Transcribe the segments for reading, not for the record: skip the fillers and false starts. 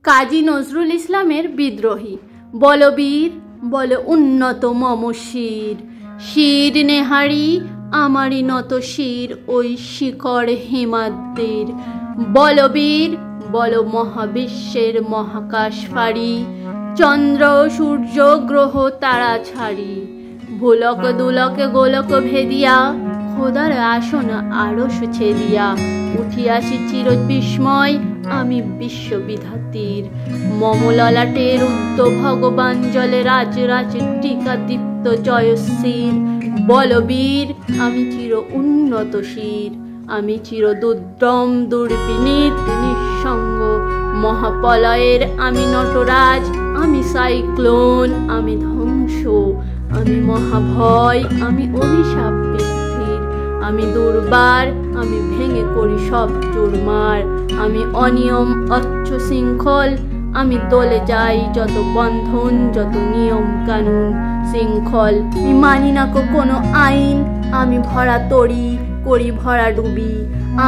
কাজী নজরুল ইসলামের বিদ্রোহী। বলবীর বল উন্নত মম শির, শির নেহারি আমারই নত শির ওই শিকড় হিমাদ্রির। বলবীর বল মহাবিশ্বের মহাকাশ ফাড়ি, চন্দ্র সূর্য গ্রহ তারা ছাড়ি। ভুলক দুলক গোলক ভেদিয়া, খোদার আসন আরশ ছেদিয়া। উঠিয়াছি চির বিস্ময় আমি বিশ্ববিধাত্রীর। মম ললাটের উদ্য ভগবান জলে রাজ রাজ টিকা দীপ্ত জয়শ্রীর। বলবীর আমি চির উন্নত শির, আমি চির দুর্দম দুর্বিনীত নিঃসঙ্গ। মহাপলয়ের আমি নটরাজ, আমি সাইক্লোন, আমি ধ্বংস, আমি মহাভয়, আমি অভিশাপ বৃদ্ধির। আমি দুর্বার, আমি ভেঙে করি সব চুরমার। আমি অনিয়ম অচ্ছ শৃঙ্খল, আমি দলে যাই যত বন্ধন যত নিয়ম কানুন শৃঙ্খল। আমি মানি না কোনো আইন, আমি ভরা তরি করি ভরা ডুবি।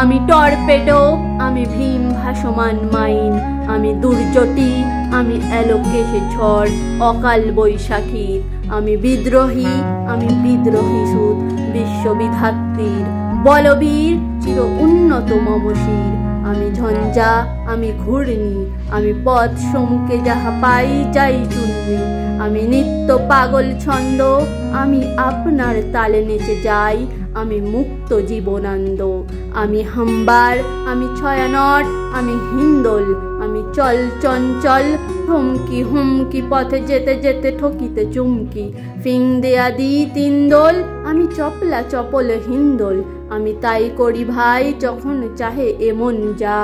আমি টর্পেডো, আমি ভীম ভাসমান মাইন। আমি দুর্যটি, আমি এলোকেশে ঝড় অকাল বৈশাখীর। আমি বিদ্রোহী, আমি বিদ্রোহী সুদ বিশ্ববিধাত্রীর। বলবীর চির উন্নত মম শির, আমি ঝঞ্ঝা, আমি ঘূর্ণি, আমি পথ সম্মুখে যাহা পাই যাই চূর্ণি। আমি নিত্য পাগল ছন্দ, আমি আপনার তালে নেচে যাই, আমি মুক্ত জীবনানন্দ। আমি হাম্বার, আমি ছয়ানট, আমি হিন্দোল, আমি চল চঞ্চল। হুমকি হুমকি পথে যেতে যেতে ঠকিতে চুমকি। ফিং দেয়া দি তিনদোল, আমি চপলা চপল হিন্দোল। আমি তাই করি ভাই যখন চাহে এমন যা।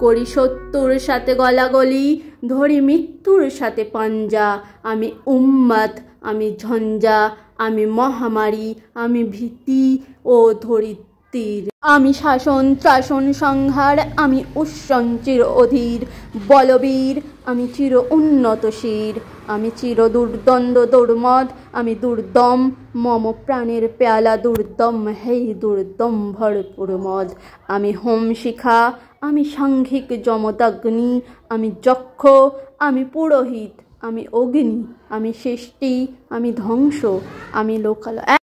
করি শত্রুর সাথে গলাগলি, ধরি মৃত্যুর সাথে পাঞ্জা। আমি উম্মাদ, আমি ঝঞ্ঝা, আমি মহামারী, আমি ভীতি ও ধরিত্রীর। আমি শাসন ত্রাসন সংহার, আমি উৎসঞ্চির অধীর। বলবীর আমি চির উন্নত শির, আমি চির দুর্দ্বন্দ্ব দুর্মদ, আমি দুর্দম। মম প্রাণের পেয়ালা দুর্দম, হেই দুর্দম ভরপুর মদ। আমি হোম শিখা, আমি সাংঘিক যমদগ্নি, আমি যক্ষ, আমি পুরোহিত, আমি অগ্নি, আমি সৃষ্টি, আমি ধ্বংস, আমি লোকালয়।